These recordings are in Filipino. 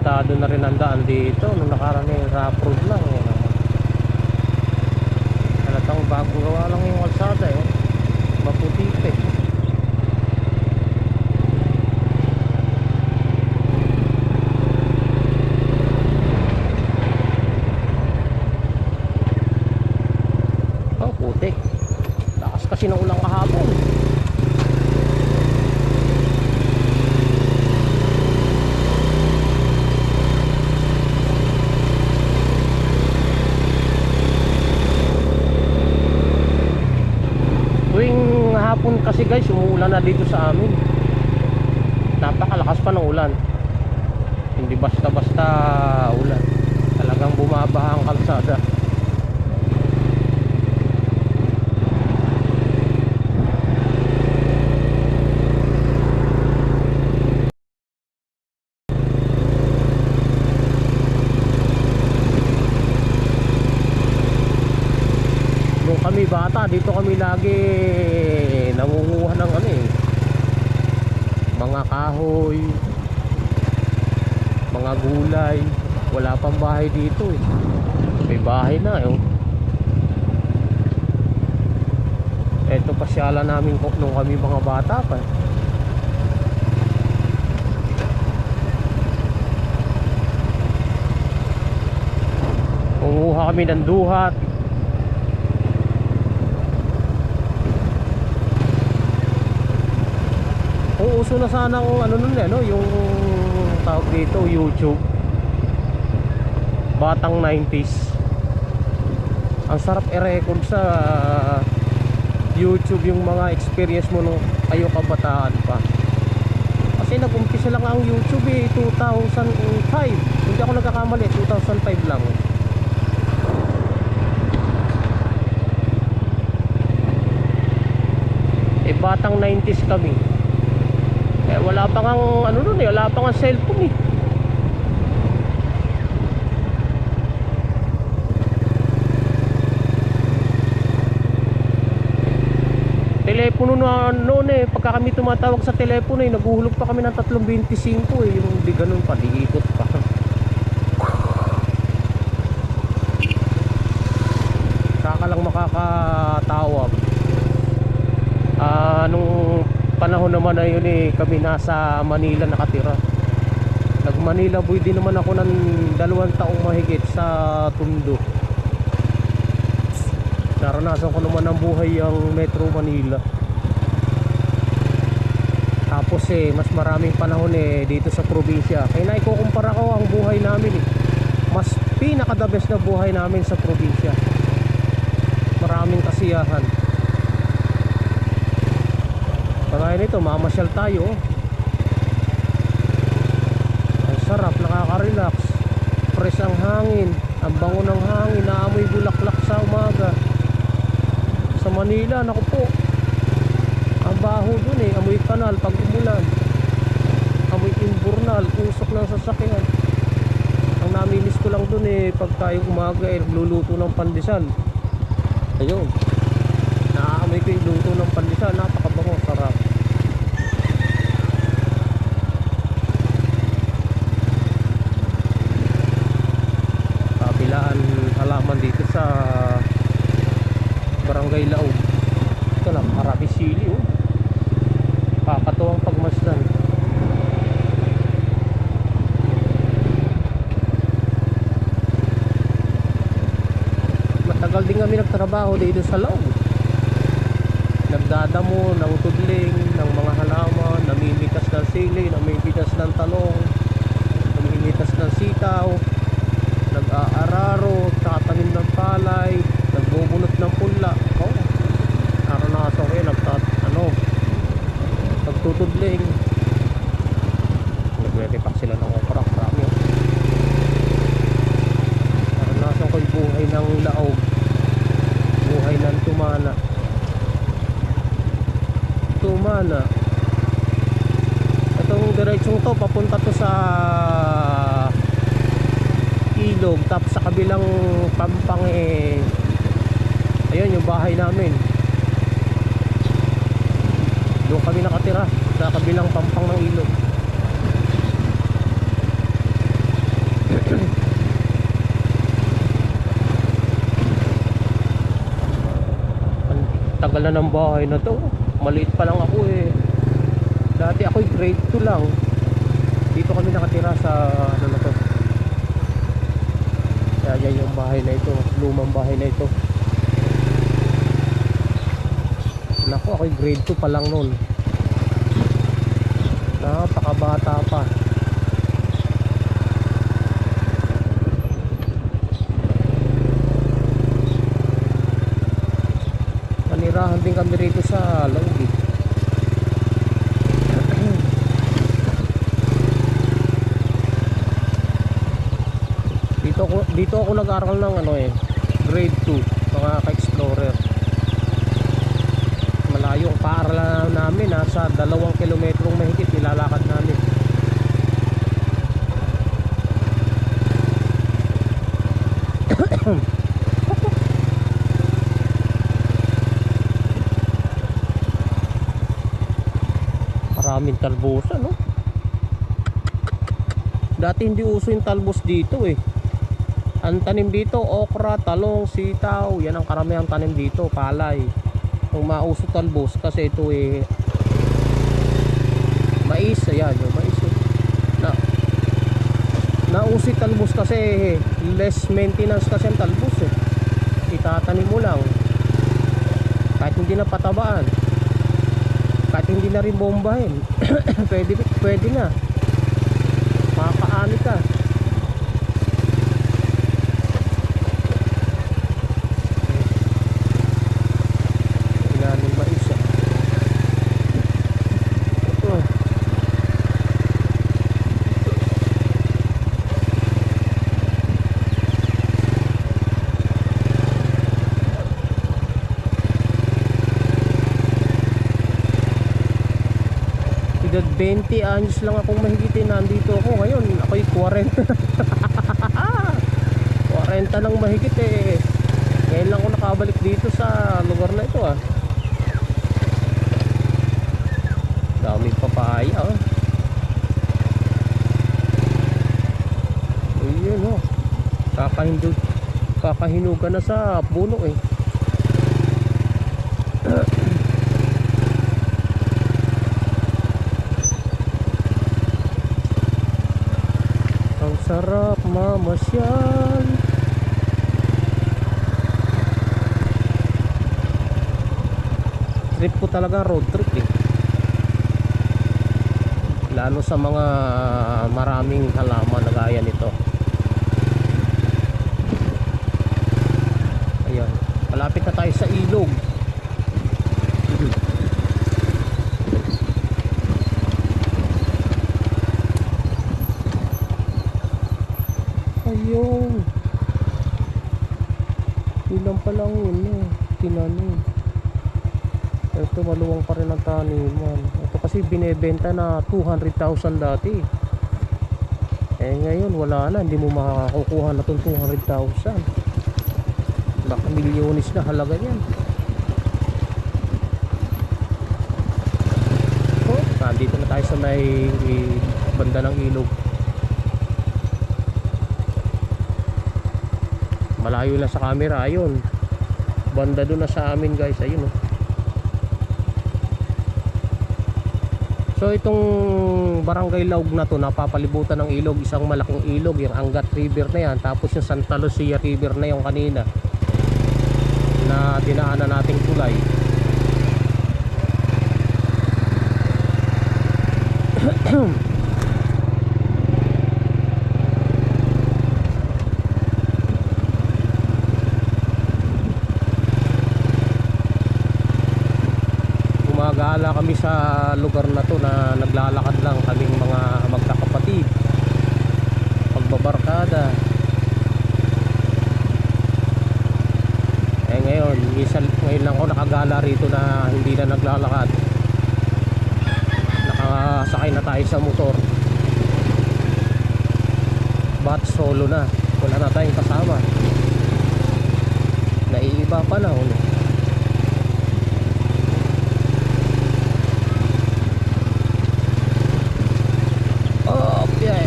Aspektado na rin ang daan dito. Nung nakaraan yung rough road lang halatang bago gawa lang yung kalsada maputi putik. Lakas kasi ng ulang kahapon. Tuwing hapon kasi guys, umuulan na dito sa amin. Napakalakas pa ng ulan. Hindi basta-basta ulan. Talagang bumabaha ang kalsada. Nung kami bata, dito kami lagi nangunguha ng mga kahoy, mga gulay. Wala pang bahay dito may bahay na eto pasyalan namin nung kami mga bata pa. Nangunguha kami ng duhat. Uso na sana ang yung tawag dito, YouTube. Batang 90s. Ang sarap i-record sa YouTube yung mga experience mo nung kayo kabataan pa. Kasi nag-umpisa lang ang YouTube 2005. Hindi ako nagkakamali, 2005 lang. Batang 90s kami. Wala pa ngang wala pa ngang cellphone telepono na noon pagka kami tumatawag sa telepono naguhulog pa kami ng 325 yung di ganun pa, di ikot pa. Saka lang makakatawag. Nung panahon naman na yun kami nasa Manila nakatira. Nag Manila boy din naman ako ng 2 taong mahigit sa Tondo. Naranasan ko naman ang buhay ang Metro Manila. Tapos mas maraming panahon dito sa probinsya. Kaya naikukumpara ko ang buhay namin mas pinaka the best na buhay namin sa probinsya. Maraming kasiyahan. Kaya nito, mamasyal tayo. Ang sarap, nakaka-relax. Fresh ang hangin. Ang bango ng hangin. Naamoy bulaklak sa umaga. Sa Manila, naku po. Ang baho dun amoy kanal pag umulan. Amoy imburnal, usok ng sasakyan. Ang namimiss ko lang dun pag tayo umaga luluto ng pandesal. Ayun. Naaamoy ko yung luto ng pandesal. Napakabango, sarap. Kabilaan halaman dito sa Barangay Laog. Ito lang, marami sili kakatuwang pagmasdan. Matagal din kami nagtrabaho dito sa Laog. Nagdadamo ng tudling, ng mga halaman, namimitas ng sili, namimitas ng talong, namimitas ng sitaw, nag-aararo, tatanim ng palay, nagbubunot ng punla. Naranasan ko yun, nagtutudling. Nagre-repack sila ng okra, marami yun. Naranasan ko yung buhay ng Laog, buhay ng Tumana. Itong diretsong to papunta to sa Ilog, tapos sa kabilang pampang ayun yung bahay namin. Doon kami nakatira sa kabilang pampang ng Ilog. Tagal na ng bahay na to. Maliit pa lang ako eh. Dati ako'y grade 2 lang. Dito kami nakatira sa ano na to. Kaya yan yung bahay na ito. Lumang bahay na ito. Naku, ako'y grade 2 pa lang nun. Napakabata pa. Nanirahan din kami rito sa Laugi. Dito ako nag-aral ng ano eh, grade 2, mga ka-explorer. Malayo ang paaralan namin, nasa 2 kilometrong mahigit nilalakad namin. Maraming talbosa, no? Dati hindi uso yung talbos dito eh. Ang tanim dito, okra, talong, sitaw. Yan ang karamihang tanim dito, palay. Kung mauso talbos, kasi ito eh mais, ayan yung mais eh. Nauso talbos kasi less maintenance kasi ang talbos eh. Itatanim mo lang. Kahit hindi na patabaan, kahit hindi na rin bombahin. pwede na. Makakaani ka. Edad 20 anyos lang akong mahigitin, nandito ako ngayon. Ako'y 40. 40 nang mahigit eh. Ngayon lang ako nakabalik dito sa lugar na ito ah. Daming papaya oh. Ayun oh. Kakahinugan na sa puno eh. Ang sarap mamasyal. Trip ko talaga, road trip eh. Lalo sa mga maraming halaman na gaya nito. Ayan, malapit na tayo sa ilog. Ayun. Ilan pa lang yun eh, tinanim. Ito maluwang pa rin ang taniman. Ito kasi binebenta na 200,000 dati. Eh ngayon wala na, hindi mo makakukuha na itong 200,000. Baka milyones na halaga yan. Oh, nandito na tayo sa may banda ng ilog. Malayo na sa camera, ayun. Banda doon na sa amin guys, ayun oh. So itong Barangay Laug na to, napapalibutan ng ilog, isang malaking ilog, yung Angat River na yan. Tapos yung Santa Lucia River na yung kanina na dinaanan nating tulay. Gumagala kami sa lugar na to, na naglalakad lang kaming mga magkakapatid, pagbabarkada. Eh ngayon lang ako nakagala rito na hindi na naglalakad. Nakasakay na tayo sa motor. But solo na, wala na tayong kasama. Naiiba pa na ulit.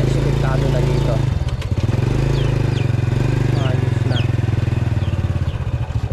Simentado na dito. Ayos na.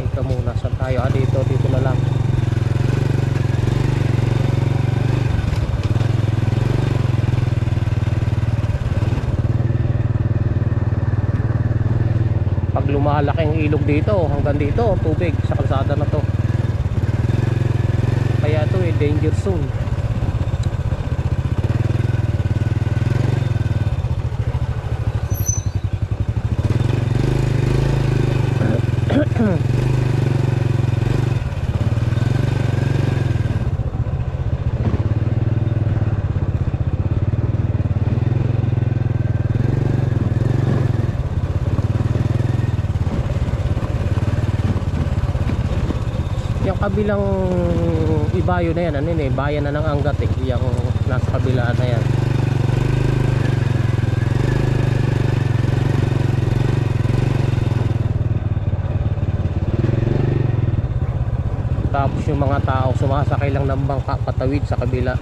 Ika muna, saan tayo? Dito na lang. lumalaking ilog dito hanggang dito, tubig sa kalsada na to. Kaya ito danger zone. Yung kabilang ibayo na yan, ano yun bayan na ng Angat yung nasa kabilaan na yan. Tapos yung mga tao sumasakay lang ng bangka patawid sa kabila.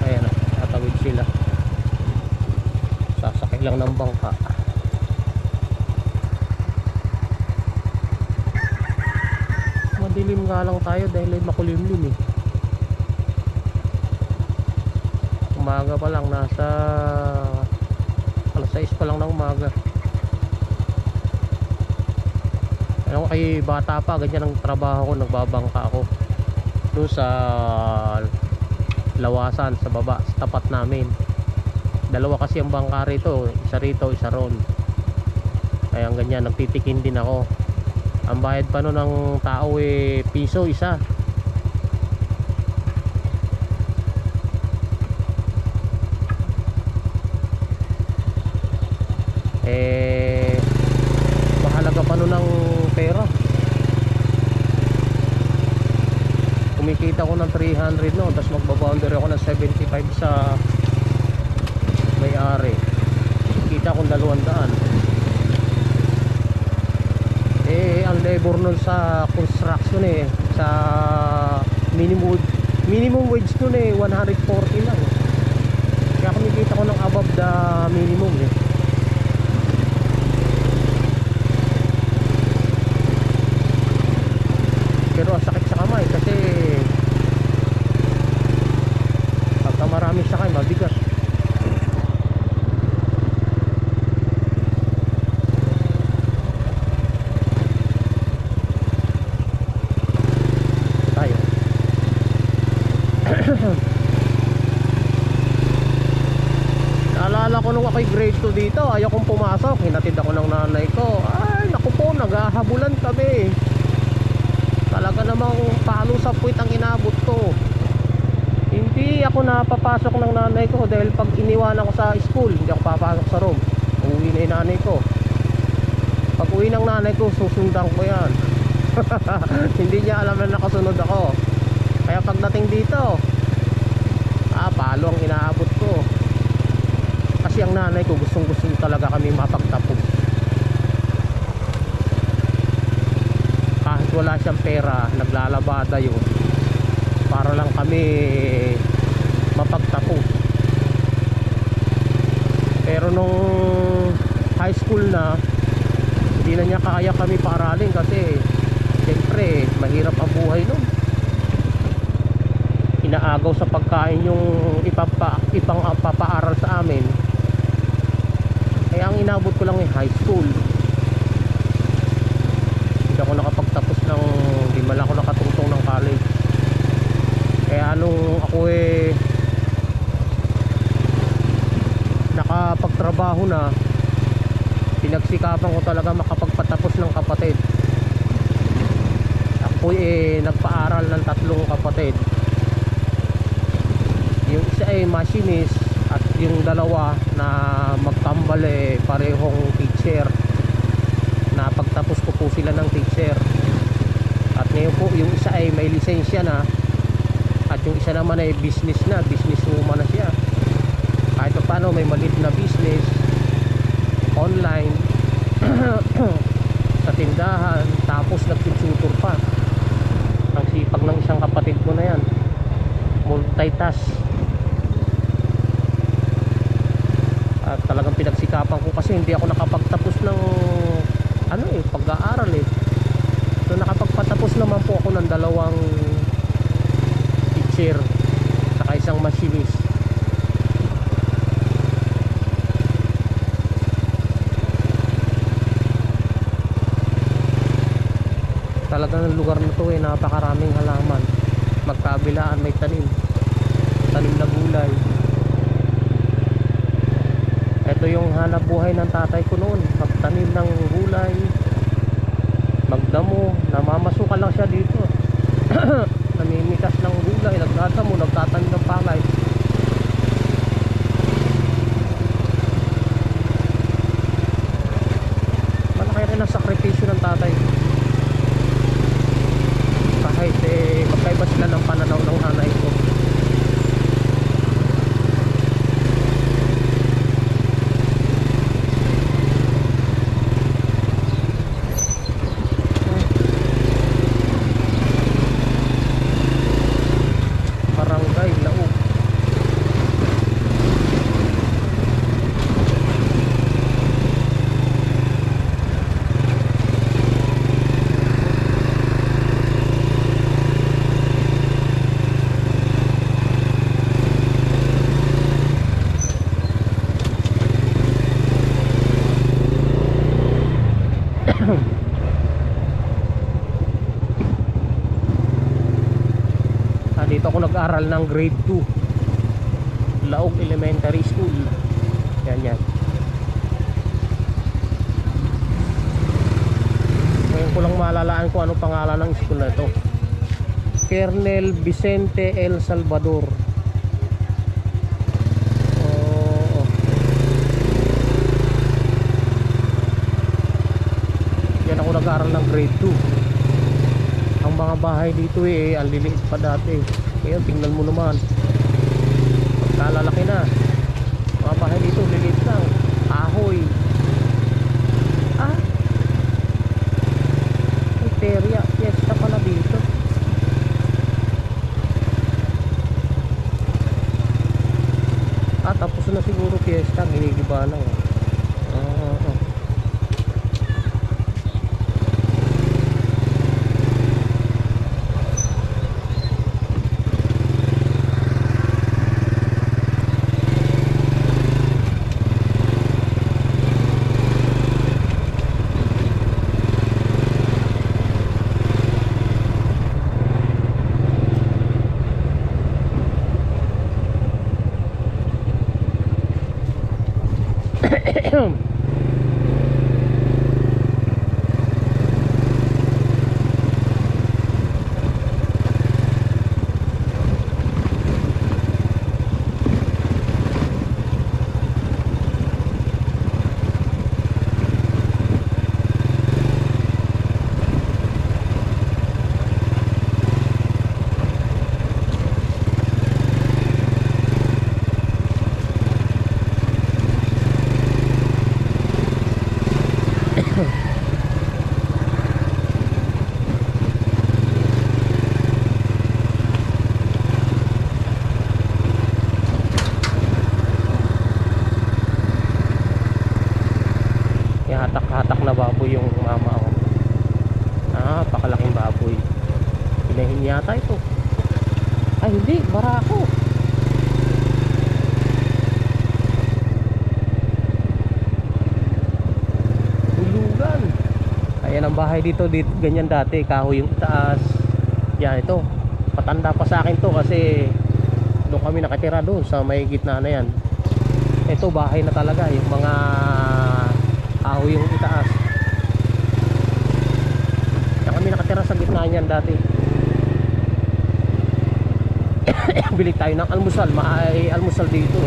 Ayan o, patawid sila, sasakay lang ng bangka. Madilim nga lang tayo dahil ay makulimlim eh. Umaga pa lang, nasa alas 6 pa lang ng umaga. Alam ko kay bata pa, ganyan ang trabaho ko, nagbabangka ako doon sa Lawasan, sa baba, sa tapat namin. Dalawa kasi ang bangka rito, isa ron. Kaya ang ganyan, nagtitikin din ako. Ang bayad pa nun ng tao piso isa. Mahalaga pa nun ng pera. Kumikita ko ng 300 no, tapos magbaboundary ako ng 75 sa may-ari. Kita ko 200. Ang labor nun sa construction sa minimum wage nun 140 lang. Kaya kumikita ko ng above the minimum Pero ang sakit sa kamay kasi pagka maraming sakay mabigat. Naalala ko nung ako'y grade 2 dito, ayaw kong pumasok, hinatid ako ng nanay ko. Ay naku po, naghahabulan kami. Talaga namang palo sa puwit ang inabot ko. Hindi ako napapasok ng nanay ko dahil pag iniwanan ko sa school, hindi ako papasok sa room. Uwi na yung nanay ko. Pag uwi ng nanay ko, susundan ko yan. Hindi niya alam na nakasunod ako. Kaya pagdating dito, palo ang inaabot ko. Kasi ang nanay ko gustong talaga kami mapagtapos. Kahit wala siyang pera, naglalabada yun para lang kami mapagtapos. Pero nung high school na, hindi na niya kaya kami paaralin kasi siyempre mahirap ang buhay nun. Inaagaw sa pagkain yung ipang papaaral sa amin. Kaya ang inabot ko lang high school. Hindi ako nakapagtapos ng, hindi man ako nakatungtong ng college. Kaya nung ako nakapagtrabaho na, pinagsikapan ko talaga makapagpatapos ng kapatid. Ako nagpaaral ng 3 kapatid. Yung isa machinist at yung dalawa na magtambal parehong teacher. Napagtapos ko po sila ng teacher. At ngayon po yung isa may lisensya na at yung isa naman business na, businesswoman na siya. Kahit pa paano may maliit na business online sa tindahan, tapos nagtututor pa. Ang sipag ng isang kapatid ko na yan, multitask. At talagang pinagsikapan ko kasi hindi ako nakapagtapos ng pag-aaral So nakapagpatapos naman po ako ng 2 teacher saka isang machinist. talaga ng lugar na to napakaraming halaman. Magkabilaan may tanim na gulay. Ito yung hanap buhay ng tatay ko noon, magtanim ng gulay, magdamo. Namamasukan lang siya dito. Namimitas ng gulay, nagdadamo, nagtatanim ng palay. Malaki rin ang sakripisyo ng tatay. Kahit magkaiba sila ng pananaw ng nanay ko. Barangay Laog. Dito ako nag-aral ng grade 2, Laog Elementary School. Yan. Ngayon ko lang malalaan kung ano pangalan ng school na ito. Colonel Vicente El Salvador. Yan ako nag-aral ng grade 2. Ang mga bahay dito ang liliit pa dati. Ngayon tingnan mo naman, pagkalalaki na. Mga bahay dito liliit lang, ahoy. Iteria, fiesta pala dito. Tapos na siguro fiesta, ginigiba lang. Hatak-hatak na baboy yung mama ko. Napakalaking baboy. Pinahin yata ito. Ay hindi, barako. Hulugan. Ayan ang bahay dito, ganyan dati, kahoy yung taas. Yan ito. Patanda pa sa akin to kasi doon kami nakatira doon sa may gitna na yan. Ito bahay na talaga, yung mga kahoy yung itaas. Kaya kami nakatira sa gitna niyan dati. Bili tayo ng almusal, maay almusal dito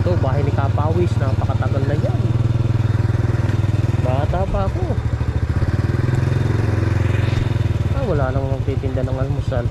Ito bahay ni Kapawis, napakatagal na yan. Bata pa ako. Wala nang magtitinda ng almusal.